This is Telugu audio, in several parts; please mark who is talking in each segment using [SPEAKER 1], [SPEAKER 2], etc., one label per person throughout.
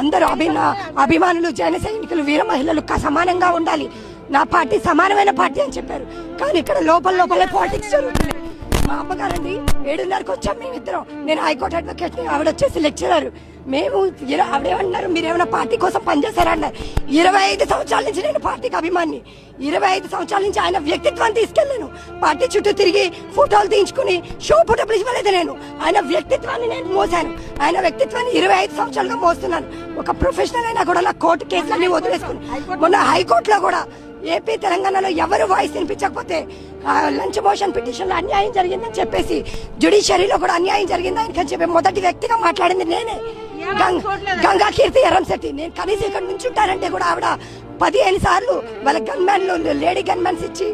[SPEAKER 1] అందరూ అభిమానులు జన సైనికులు వీర మహిళలు సమానంగా ఉండాలి, నా పార్టీ సమానమైన పార్టీ అని చెప్పారు. కానీ ఇక్కడ లోపలే పాలిటిక్స్ జరుగుతుంది. మా అమ్మగారండి 7:30కి వచ్చాం మేమిద్దరం. నేను హైకోర్టు అడ్వకేట్, ఆవిడ వచ్చేసి లెక్చరర్. మేము ఆవిడేమన్నారు, మీరేమైనా పార్టీ కోసం పనిచేశారా అన్నారు. 25 సంవత్సరాల నుంచి నేను పార్టీకి అభిమాని. 25 సంవత్సరాల నుంచి ఆయన వ్యక్తిత్వాన్ని తీసుకెళ్ళాను. పార్టీ చుట్టూ తిరిగి ఫోటోలు తీయించుకుని షో ఫోటోలు ఇవ్వలేదు. నేను ఆయన వ్యక్తిత్వాన్ని నేను మోసాను. ఆయన వ్యక్తిత్వాన్ని 25 సంవత్సరాలుగా మోస్తున్నాను. ఒక ప్రొఫెషనల్ అయినా కూడా నా కోర్టు కేసులన్నీ వదిలేసుకుని మొన్న హైకోర్టులో కూడా ఏపీ తెలంగాణలో ఎవరు వాయిస్ వినిపించకపోతే లంచ్ మోషన్ పిటిషన్ లో అన్యాయం జరిగిందని చెప్పేసి జ్యుడిషియరీలో కూడా అన్యాయం జరిగింది ఆయనకని చెప్పి మొదటి వ్యక్తిగా మాట్లాడింది నేనే, గంగా కీర్తి ఎర్రంశెట్టి. నేను కనీసం ఇక్కడ నుంచి ఉంటానంటే కూడా ఆవిడ 15 సార్లు వాళ్ళ గన్మ్యాన్లు లేడీ గన్మ్యాన్స్ ఇచ్చి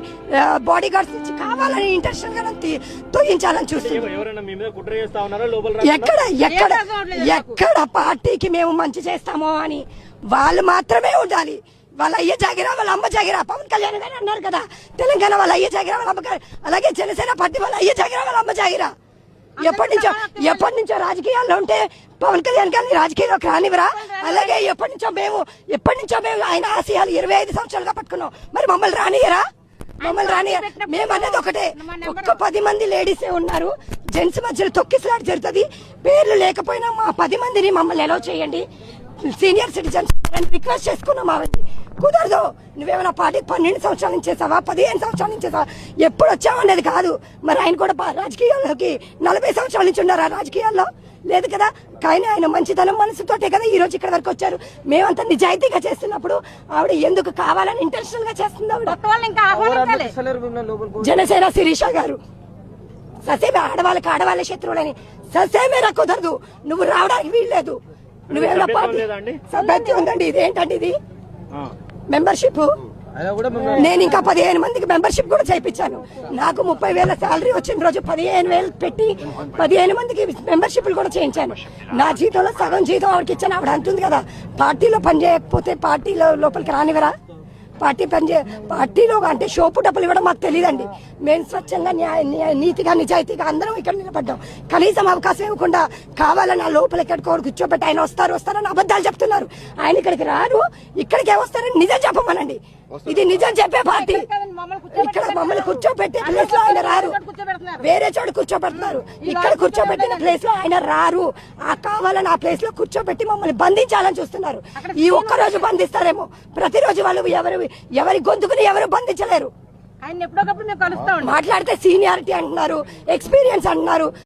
[SPEAKER 1] బాడీ గార్డ్స్ ఇచ్చి కావాలని ఇంటెన్షన్ గా తొలగించాలని చూస్తుంది. ఎక్కడ పార్టీకి మేము మంచి చేస్తామో అని వాళ్ళు మాత్రమే ఉండాలి. వాళ్ళ అయ్య జాగిరా, వాళ్ళ అమ్మ జాగిరా. పవన్ కళ్యాణ్ గారు అన్నారు కదా, తెలంగాణ వాళ్ళ అయ్య జాగిరా, వాళ్ళ అమ్మ. అలాగే జనసేన పార్టీ వాళ్ళ అయ్య జాగిరా, వాళ్ళ అమ్మ జాగిరా. ఎప్పటి నుంచో రాజకీయాల్లో ఉంటే పవన్ కళ్యాణ్ గారిని రాజకీయాల్లోకి రానివరా? అలాగే ఎప్పటి నుంచో మేము ఆయన ఆశయాలు 25 సంవత్సరాలుగా పట్టుకున్నాం. మరి మమ్మల్ని రానియరా? మేము అన్నది ఒకటే, ఒక్క 10 మంది లేడీసే ఉన్నారు, జెంట్స్ మధ్యలో తొక్కిసలాట జరుగుతుంది. పేర్లు లేకపోయినా మా 10 మందిని మమ్మల్ని ఎలో చేయండి, సీనియర్ సిటిజన్స్ అని రిక్వెస్ట్ చేసుకున్నాం. ఆవిడ కుదరదు, నువ్వేమైనా పార్టీకి 12 సంవత్సరాల నుంచి చేసావా, 15 సంవత్సరాల నుంచి చేసావా, ఎప్పుడు వచ్చావు అనేది కాదు. మరి ఆయన కూడా రాజకీయాల్లోకి 40 సంవత్సరాల నుంచి ఉన్నారా? రాజకీయాల్లో లేదు కదా. కానీ ఆయన మంచితనం మనసుతోటే కదా ఈ రోజు ఇక్కడ వరకు వచ్చారు. మేమంతా నిజాయితీగా చేస్తున్నప్పుడు ఆవిడ ఎందుకు కావాలని ఇంటెన్షనల్ గా చేస్తుంది? ఆవిడ జనసేన శిరీష గారు ససేమే ఆడవాళ్ళ శత్రువులని ససేమేరా కుదరదు, నువ్వు రావడానికి వీల్లేదు. నువ్వేమైనా పార్టీ సభ్యత్వం ఉందండి. ఇదేంటండి ఇది మెంబర్షిప్? నేను ఇంకా 15 మందికి మెంబర్షిప్ కూడా చేయించాను. నాకు 30,000 శాలరీ వచ్చిన రోజు 15,000 పెట్టి 15 మందికి మెంబర్షిప్లు కూడా చేయించాను. నా జీతంలో సగం జీతం ఆవిడకి ఇచ్చాను. ఆవిడ అంటుంది కదా, పార్టీలో పని చేయకపోతే పార్టీలో లోపలికి రానివరా? పార్టీలో అంటే షోపు డబ్బులు ఇవ్వడం మాకు తెలియదండి. మేము స్వచ్ఛంగా నీతిగా నిజాయితీగా అందరం ఇక్కడ నిలబడ్డాం. కనీసం అవకాశం ఇవ్వకుండా కావాలని ఆ లోపల ఎక్కడ కూర్చోబెట్టి ఆయన వస్తారని అబద్ధాలు చెప్తున్నారు. ఆయన ఇక్కడికి రారు, ఇక్కడికే వస్తారని నిజం చెప్పమనండి. ఇది నిజం చెప్పే పార్టీ. ఇక్కడ మమ్మల్ని కూర్చోబెట్టే ప్లేస్ లో ఆయన రారు, వేరే చోటు కూర్చోబెడుతున్నారు. ఇక్కడ కూర్చోబెట్టిన ప్లేస్ లో ఆయన రారు. కావాలని ఆ ప్లేస్ లో కూర్చోబెట్టి మమ్మల్ని బంధించాలని చూస్తున్నారు. ఈ ఒక్కరోజు బంధిస్తారేమో, ప్రతిరోజు వాళ్ళు ఎవరి గొంతుకుని ఎవరు బంధించలేరు. మాట్లాడితే సీనియారిటీ అంటున్నారు, ఎక్స్పీరియన్స్ అంటున్నారు.